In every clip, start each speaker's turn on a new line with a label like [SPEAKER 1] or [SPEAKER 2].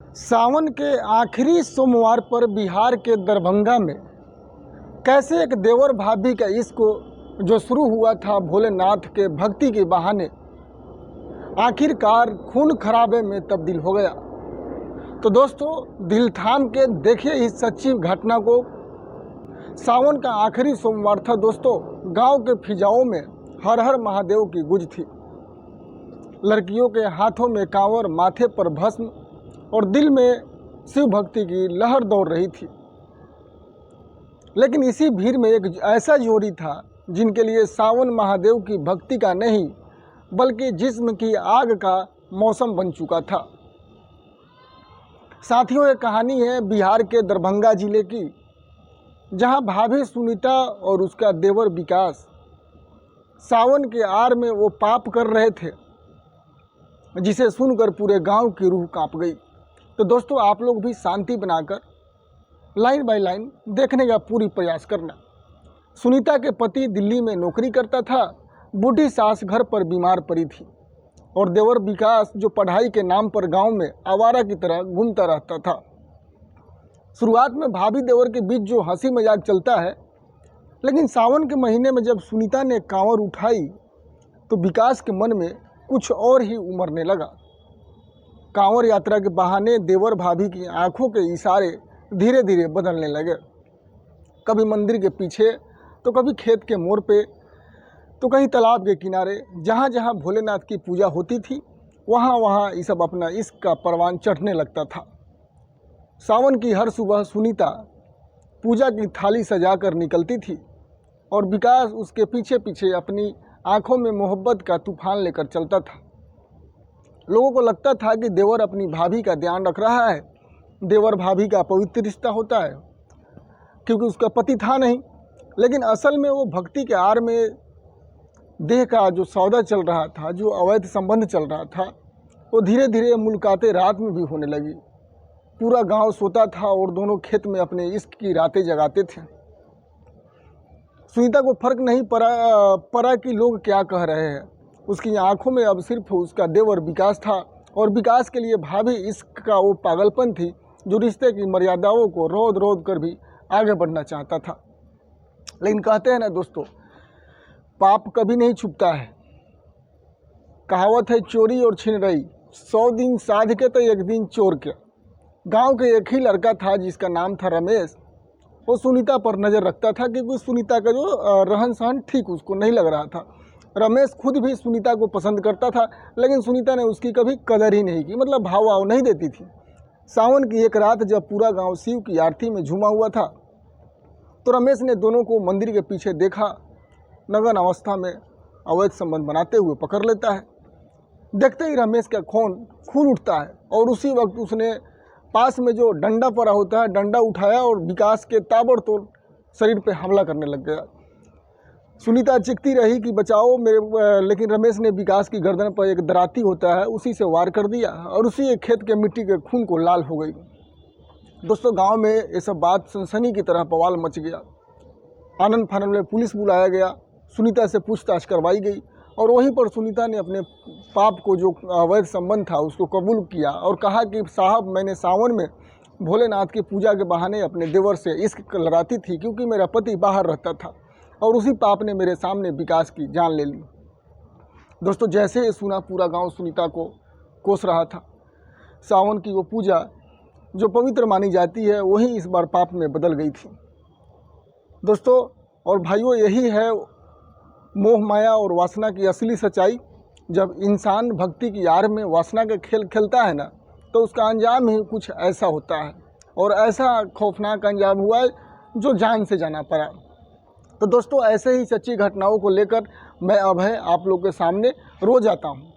[SPEAKER 1] सावन के आखिरी सोमवार पर बिहार के दरभंगा में कैसे एक देवर भाभी का इश्क जो शुरू हुआ था भोलेनाथ के भक्ति के बहाने आखिरकार खून खराबे में तब्दील हो गया। तो दोस्तों दिल थाम के देखिए इस सच्ची घटना को। सावन का आखिरी सोमवार था दोस्तों। गांव के फिजाओं में हर हर महादेव की गुज थी। लड़कियों के हाथों में कांवर, माथे पर भस्म और दिल में शिव भक्ति की लहर दौड़ रही थी। लेकिन इसी भीड़ में एक ऐसा जोड़ी था जिनके लिए सावन महादेव की भक्ति का नहीं बल्कि जिस्म की आग का मौसम बन चुका था। साथियों, ये कहानी है बिहार के दरभंगा जिले की, जहां भाभी सुनीता और उसका देवर विकास सावन के आड़ में वो पाप कर रहे थे जिसे सुनकर पूरे गांव की रूह कांप गई। तो दोस्तों आप लोग भी शांति बनाकर लाइन बाय लाइन देखने का पूरी प्रयास करना। सुनीता के पति दिल्ली में नौकरी करता था, बूढ़ी सास घर पर बीमार पड़ी थी और देवर विकास जो पढ़ाई के नाम पर गांव में आवारा की तरह घूमता रहता था। शुरुआत में भाभी देवर के बीच जो हंसी मजाक चलता है, लेकिन सावन के महीने में जब सुनीता ने कांवर उठाई तो विकास के मन में कुछ और ही उमड़ने लगा। कांवर यात्रा के बहाने देवर भाभी की आंखों के इशारे धीरे धीरे बदलने लगे। कभी मंदिर के पीछे तो कभी खेत के मोड़ पे तो कहीं तालाब के किनारे। जहाँ जहाँ भोलेनाथ की पूजा होती थी वहाँ वहाँ ये सब अपना इश्क का परवान चढ़ने लगता था। सावन की हर सुबह सुनीता पूजा की थाली सजा कर निकलती थी और विकास उसके पीछे पीछे अपनी आंखों में मोहब्बत का तूफान लेकर चलता था। लोगों को लगता था कि देवर अपनी भाभी का ध्यान रख रहा है। देवर भाभी का पवित्र रिश्ता होता है क्योंकि उसका पति था नहीं, लेकिन असल में वो भक्ति के आड़ में देह का जो सौदा चल रहा था, जो अवैध संबंध चल रहा था, वो धीरे धीरे मुलाकातें रात में भी होने लगी। पूरा गांव सोता था और दोनों खेत में अपने इश्क की रातें जगाते थे। सुनीता को फर्क नहीं पड़ा कि लोग क्या कह रहे हैं। उसकी आंखों में अब सिर्फ उसका देवर विकास था और विकास के लिए भाभी इश्क का वो पागलपन थी जो रिश्ते की मर्यादाओं को रोध रोध कर भी आगे बढ़ना चाहता था। लेकिन कहते हैं ना दोस्तों, पाप कभी नहीं छुपता है। कहावत है चोरी और छीन रही 100 दिन साध के तो एक दिन चोर के। गांव के एक ही लड़का था जिसका नाम था रमेश। वो सुनीता पर नज़र रखता था क्योंकि सुनीता का जो रहन सहन ठीक उसको नहीं लग रहा था। रमेश खुद भी सुनीता को पसंद करता था, लेकिन सुनीता ने उसकी कभी कदर ही नहीं की, मतलब भाव वाव नहीं देती थी। सावन की एक रात जब पूरा गांव शिव की आरती में झूमा हुआ था तो रमेश ने दोनों को मंदिर के पीछे देखा। नगन अवस्था में अवैध संबंध बनाते हुए पकड़ लेता है। देखते ही रमेश का खून उठता है और उसी वक्त उसने पास में जो डंडा पड़ा होता है, डंडा उठाया और विकास के ताबड़तोड़ शरीर पे हमला करने लग गया। सुनीता चिखती रही कि बचाओ मेरे, लेकिन रमेश ने विकास की गर्दन पर एक दराती होता है उसी से वार कर दिया और उसी एक खेत के मिट्टी के खून को लाल हो गई। दोस्तों गांव में ये सब बात सनसनी की तरह बवाल मच गया। आनंद फानंद में पुलिस बुलाया गया। सुनीता से पूछताछ करवाई गई और वहीं पर सुनीता ने अपने पाप को, जो अवैध संबंध था, उसको कबूल किया और कहा कि साहब, मैंने सावन में भोलेनाथ की पूजा के बहाने अपने देवर से इश्क लड़ाती थी क्योंकि मेरा पति बाहर रहता था और उसी पाप ने मेरे सामने विकास की जान ले ली। दोस्तों जैसे ये सुना पूरा गांव सुनीता को कोस रहा था। सावन की वो पूजा जो पवित्र मानी जाती है वही इस बार पाप में बदल गई थी। दोस्तों और भाइयों, यही है मोह माया और वासना की असली सच्चाई। जब इंसान भक्ति की आड़ में वासना का खेल खेलता है ना, तो उसका अंजाम ही कुछ ऐसा होता है और ऐसा खौफनाक अंजाम हुआ है जो जान से जाना पड़ा। तो दोस्तों ऐसे ही सच्ची घटनाओं को लेकर मैं अभय आप लोगों के सामने रोज आता हूँ।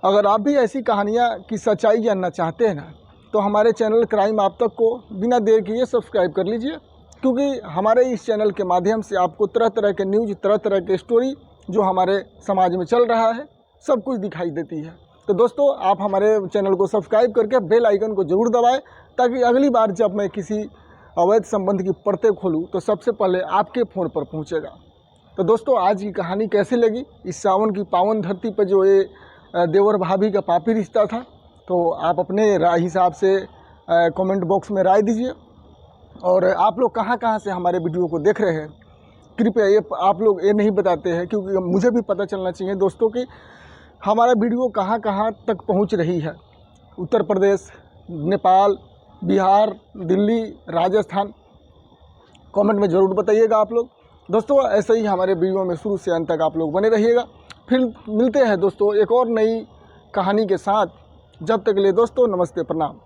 [SPEAKER 1] अगर आप भी ऐसी कहानियाँ की सच्चाई जानना चाहते हैं ना, तो हमारे चैनल क्राइम आप तक को बिना देर किए सब्सक्राइब कर लीजिए, क्योंकि हमारे इस चैनल के माध्यम से आपको तरह तरह के न्यूज़, तरह तरह के स्टोरी जो हमारे समाज में चल रहा है, सब कुछ दिखाई देती है। तो दोस्तों आप हमारे चैनल को सब्सक्राइब करके बेल आइकन को ज़रूर दबाएं, ताकि अगली बार जब मैं किसी अवैध संबंध की परतें खोलूँ तो सबसे पहले आपके फ़ोन पर पहुँचेगा। तो दोस्तों आज की कहानी कैसी लगी, इस सावन की पावन धरती पर जो ये देवर भाभी का पापी रिश्ता था, तो आप अपने राय हिसाब से कमेंट बॉक्स में राय दीजिए। और आप लोग कहाँ कहाँ से हमारे वीडियो को देख रहे हैं, कृपया ये आप लोग ये नहीं बताते हैं, क्योंकि मुझे भी पता चलना चाहिए दोस्तों कि हमारा वीडियो कहाँ कहाँ तक पहुँच रही है। उत्तर प्रदेश, नेपाल, बिहार, दिल्ली, राजस्थान, कमेंट में ज़रूर बताइएगा आप लोग। दोस्तों ऐसे ही हमारे वीडियो में शुरू से अंत तक आप लोग बने रहिएगा। फिर मिलते हैं दोस्तों एक और नई कहानी के साथ। जब तक के लिए दोस्तों नमस्ते, प्रणाम।